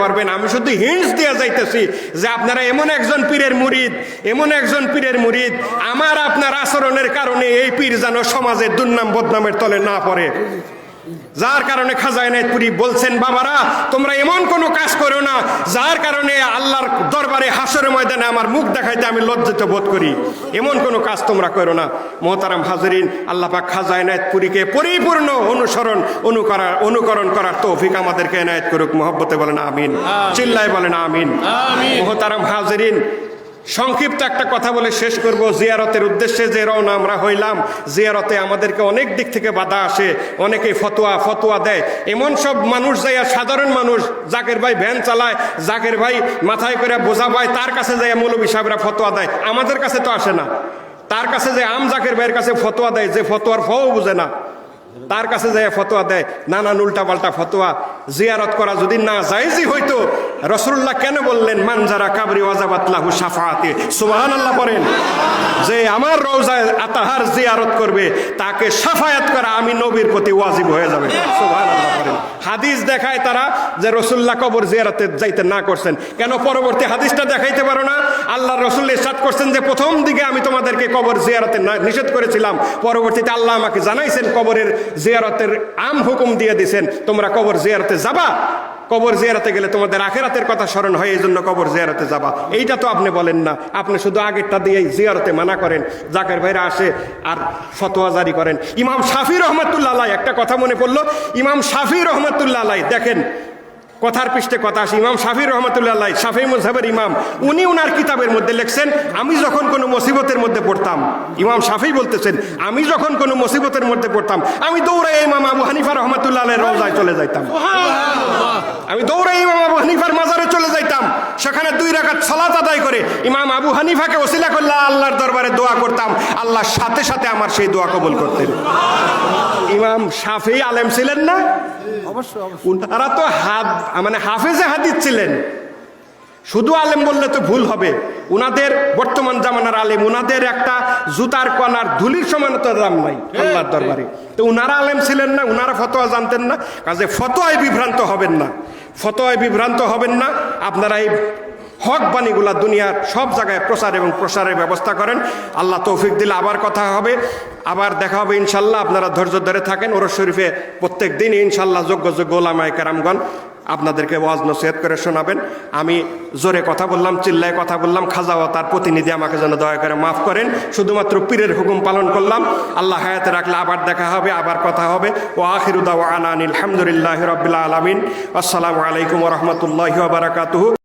পারবেন। আমি শুধু হিন্টস দিয়ে যাইতেছি যে আপনারা এমন একজন পীরের মুরিদ, আমার আপনার আচরণের কারণে এই পীর যেন সমাজের দুর্নাম বদনামের তলে না পড়ে। যার কারণে খাজা এনায়েতপুরী বলছেন, বাবারা তোমরা এমন কোনো কাজ করো না যার কারণে আল্লাহর দরবারে হাসরের ময়দানে আমার মুখ দেখাইতে আমি লজ্জিত বোধ করি। এমন কোনো কাজ তোমরা করো না। মোহতারাম হাজরিন, আল্লাহ পাক খাজা এনায়েতপুরীকে পরিপূর্ণ অনুকরণ করার তৌফিক আমাদেরকে এনায়েত করুক। মহব্বতে বলেন আমিন, চিল্লায় বলেন আমিন। মোহতারাম হাজরিন, সংক্ষিপ্ত একটা কথা বলে শেষ করব। জিয়ারতের উদ্দেশ্যে যে রওনা আমরা হইলাম, জিয়ারতে আমাদেরকে অনেক দিক থেকে বাধা আসে, অনেকে ফতোয়া দেয়। এমন সব মানুষ যাইয়া, সাধারণ মানুষ, জাকের ভাই ভ্যান চালায়, জাকের ভাই মাথায় করে বোঝা পায়, তার কাছে যাইয়া মৌলভী সাহেবরা ফতোয়া দেয়। আমাদের কাছে তো আসে না, তার কাছে যে আম জাকের ভাইয়ের কাছে ফতোয়া দেয়, যে ফতোয়ার ফও বুঝে না, তার কাছে যাইয়া ফতোয়া দেয়, নানান উল্টা পাল্টা ফতোয়া। জিয়ারত করা যদি না জায়েজই হইতো, রাসূলুল্লাহ কেন বললেন মানজারা কাবরি ওয়াজাবাত লাহু শাফাআতি? সুবহানাল্লাহ পড়েন। যে আমার রওজায় আতাহার জিয়ারত করবে তাকে শাফায়াত করা আমি নবীর প্রতি ওয়াজিব হয়ে যাবে। সুবহানাল্লাহ পড়েন। হাদিস দেখায় তারা যে রাসূলুল্লাহ কবর জিয়ারতে যাইতে না করছেন। কেন পরবর্তী হাদিসটা দেখাইতে পারো না? আল্লাহর রাসূল ইরশাদ করছেন যে প্রথম দিকে আমি তোমাদেরকে কবর জিয়ারতে নিষেধ করেছিলাম, পরবর্তীতে আল্লাহ আমাকে জানাইছেন কবরের জিয়ারতের আম হুকুম দিয়ে দিয়েছেন, তোমরা কবর জিয়ারতে যাবা। কবর জিয়ারতে গেলে তোমাদের আখিরাতের কথা স্মরণ হয়, এই জন্য কবর জিয়ারতে যাবা। এইটা তো আপনি বলেন না, আপনি শুধু আগেরটা দিয়েই জিয়ারতে মানা করেন। জাকের ভাইরা আসে আর ফতোয়া জারি করেন। ইমাম শাফি রহমাতুল্লাহ আলাইহি, একটা কথা মনে পড়লো, ইমাম শাফি রহমাতুল্লাহ আলাইহি, দেখেন কথার পৃষ্ঠে কথা আসে। ইমাম শাফি রহমাতুল্লাহ আলাইহি, শাফি মাযহাবের ইমাম, উনি উনার কিতাবের মধ্যে লিখছেন, আমি যখন কোনো মুসিবতের মধ্যে পড়তাম, ইমাম শাফি বলতেছেন, আমি যখন কোনো মুসিবতের মধ্যে পড়তাম, আমি দৌড়ে ইমাম আবু হানিফা রহমাতুল্লাহ আলাইহির রওজায় চলে যাইতাম। আমি দৌড়ে ইমাম আবু হানিফার মাজারে চলে যাইতাম, সেখানে 2 রাকাত সালাত আদায় করে ইমাম আবু হানিফাকে ওসিলা করলে আল্লাহর দরবারে দোয়া করতাম, আল্লাহর সাথে সাথে আমার সেই দোয়া কবুল করতেন। ইমাম শাফি আলেম ছিলেন না? উনারা তো হাফেজে হাদিস ছিলেন। শুধু আলেম বললে তো ভুল হবে। উনাদের বর্তমান জামানার আলেম, উনাদের একটা জুতার কণার ধুলির সমান তো দাম নাই আল্লাহর দরবারে। তো উনারা আলেম ছিলেন না? উনারা ফতোয়া জানতেন না? কাজে ফতোয়ায় বিভ্রান্ত হবেন না। আপনারা এই হক বাণীগুলা দুনিয়ার সব জায়গায় প্রচার এবং প্রসারের ব্যবস্থা করেন। আল্লাহ তৌফিক দিলে আবার কথা হবে, আবার দেখা হবে ইনশাল্লাহ। আপনারা ধৈর্য ধরে থাকেন। ওরস শরীফে প্রত্যেক দিন ইনশাল্লাহ যোগ্য ওলামায়ে কেরামগণ আপনাদেরকে ওয়াজ নসিহত করে শোনাবেন। আমি জোরে কথা বললাম, চিল্লায় কথা বললাম, খাজা ও তার প্রতিনিধি আমাকে যেন দয়া করে মাফ করেন। শুধুমাত্র পীরের হুকুম পালন করলাম। আল্লাহ হায়াতে রাখলে আবার দেখা হবে, আবার কথা হবে। ও আখিরু দাওয়ানা আনিল হামদুলিল্লাহি রাব্বিল আলামিন। আসসালামু আলাইকুম ওয়া রাহমাতুল্লাহি ওয়া বারাকাতুহু।